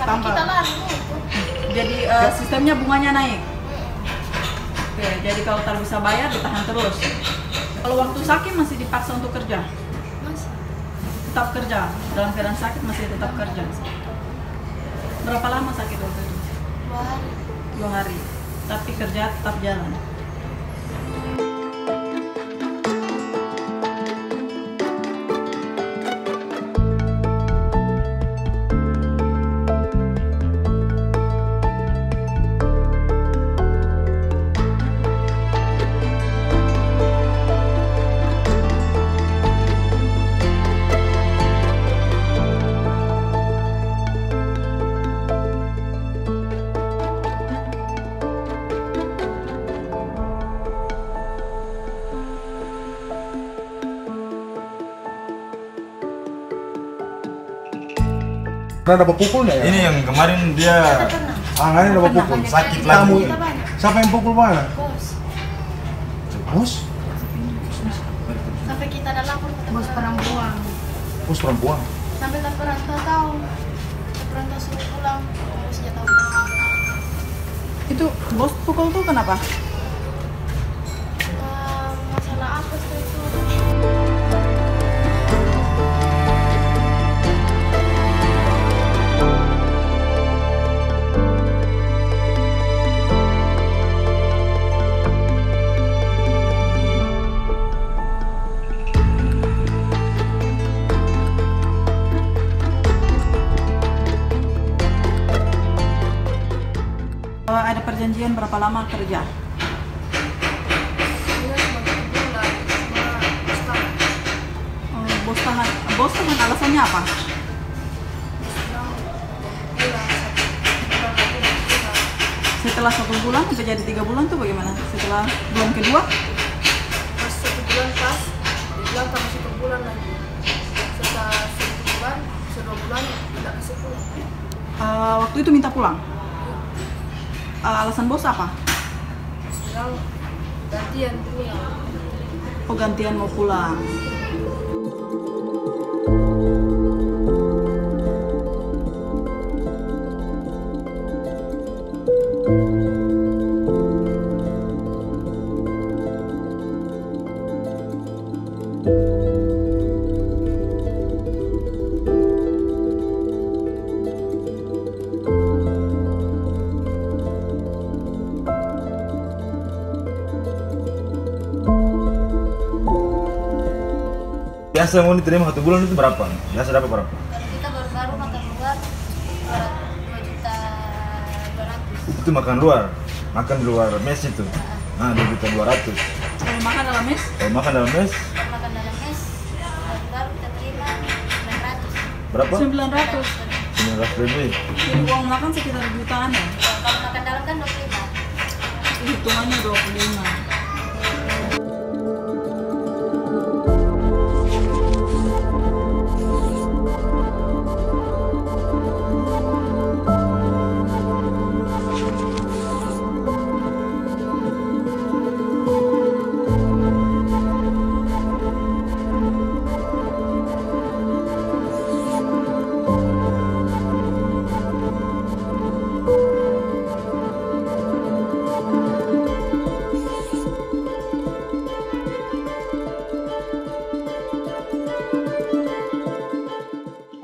tambah. Kita lari itu. Jadi sistemnya bunganya naik. Oke, jadi kalau tak bisa bayar ditahan terus. Kalau waktu sakit masih dipaksa untuk kerja? Masih. Tetap kerja, dalam keadaan sakit masih tetap kerja. Berapa lama sakit waktu itu? 2 hari. 2 hari. Tapi kerja tetap jalan. Pernah dapat pukul nggak ya? Ini yang kemarin dia Nggak dapat pukul. sakit Kamu, lagi. Kita banyak. siapa yang pukul mana? Bos. Bos? Sampai kita ada lapor ke Bos perempuan. Bos perempuan. Sampai tak perantau tahu. Perantau suruh pulang. Bosnya tahu. Itu bos pukul tuh kenapa? Masalah apa sih itu? Ada perjanjian berapa lama kerja? Bos tahan alasannya apa? Setelah 1 bulan sampai jadi 3 bulan tuh bagaimana? Setelah bulan kedua? Pas 1 bulan pas, dibilang tambah 1 bulan lagi. Setelah 1 bulan, 2 bulan tidak kasih pulang. Waktu itu minta pulang. Alasan bos apa? Bilang gantian pulang. Oh, gantian mau pulang. Biasa mau diterima 1 bulan itu berapa? Biasa dapat berapa? Kita baru-baru makan luar 2.200.000. Itu makan luar, makan di luar mes itu. Nah, 2.200.000. Kalau makan dalam mes? Kalau makan dalam mes Makan dalam mes baru kita terima 900. berapa? 900. 900.000. Jadi uang makan sekitar jutaan ya? Kalau makan dalam kan 25. Hitungannya 25.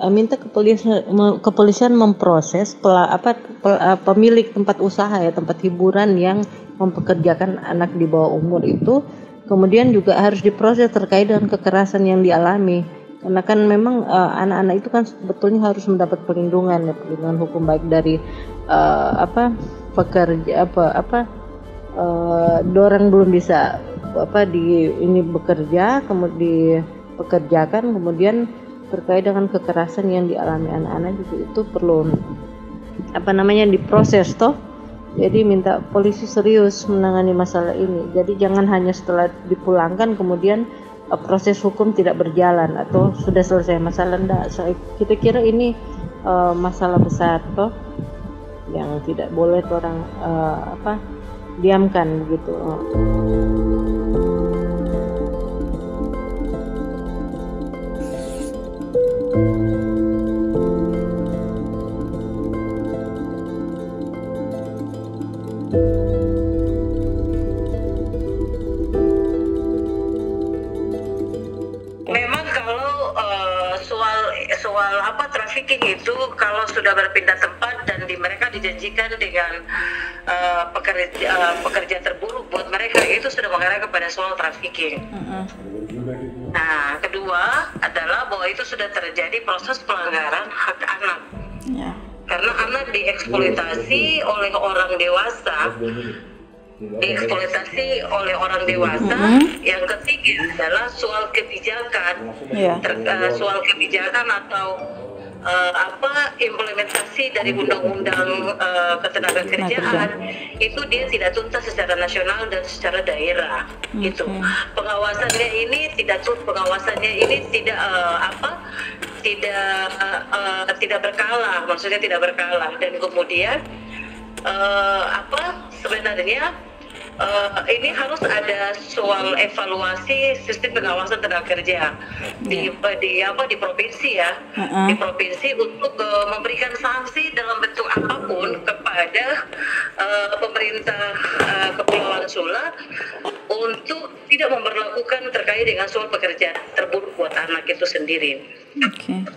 Minta kepolisian memproses pemilik tempat usaha ya, tempat hiburan yang mempekerjakan anak di bawah umur itu, kemudian juga harus diproses terkait dengan kekerasan yang dialami, karena kan memang anak-anak itu kan sebetulnya harus mendapat perlindungan ya, perlindungan hukum baik dari orang belum bisa bekerja, kemudian dipekerjakan, kemudian terkait dengan kekerasan yang dialami anak-anak juga itu perlu diproses toh. Jadi minta polisi serius menangani masalah ini. Jadi jangan hanya setelah dipulangkan kemudian proses hukum tidak berjalan atau sudah selesai masalah. Enggak, kita kira ini masalah besar toh yang tidak boleh orang diamkan begitu. trafficking itu kalau sudah berpindah tempat dan mereka dijanjikan dengan pekerja terburuk buat mereka, itu sudah mengarah kepada soal trafficking. Nah, kedua adalah bahwa itu sudah terjadi proses pelanggaran hak anak. Ya. Karena anak dieksploitasi oleh orang dewasa. Yang ketiga adalah soal kebijakan. Soal kebijakan atau implementasi dari undang-undang ketenagakerjaan itu dia tidak tuntas secara nasional dan secara daerah. Gitu. Pengawasannya ini tidak tidak berkala, maksudnya tidak berkala, dan kemudian sebenarnya ini harus ada soal evaluasi sistem pengawasan tenaga kerja di provinsi ya, di provinsi untuk memberikan sanksi dalam bentuk apapun kepada pemerintah Kepulauan Sula untuk tidak memperlakukan terkait dengan soal pekerjaan terburuk buat anak itu sendiri. Oke.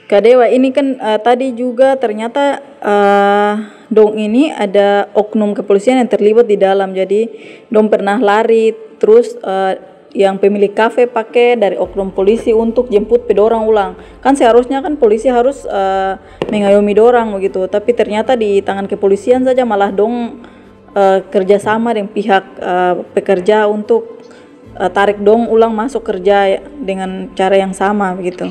Kak Dewa, ini kan tadi juga ternyata dong ini ada oknum kepolisian yang terlibat di dalam. Jadi dong pernah lari, terus yang pemilik kafe pakai dari oknum polisi untuk jemput pedorang ulang. Kan seharusnya kan polisi harus mengayomi dorang begitu, tapi ternyata di tangan kepolisian saja malah dong kerjasama dengan pihak pekerja untuk tarik dong ulang masuk kerja dengan cara yang sama begitu.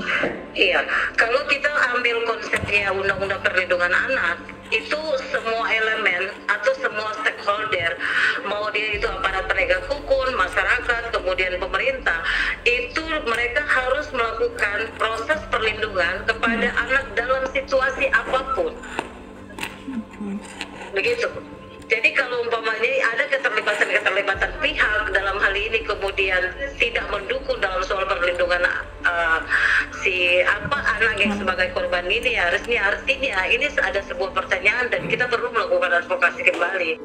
Iya, kalau kita ambil konsepnya Undang-Undang Perlindungan Anak, itu semua elemen atau semua stakeholder, mau dia itu aparat penegak hukum, masyarakat, kemudian pemerintah, itu mereka harus melakukan proses perlindungan kepada anak dalam situasi apapun. Begitu. Jadi kalau umpamanya ada keterlibatan pihak dalam hal ini kemudian tidak mendukung dalam soal perlindungan anak yang sebagai korban ini, artinya ini ada sebuah pertanyaan dan kita perlu melakukan advokasi kembali.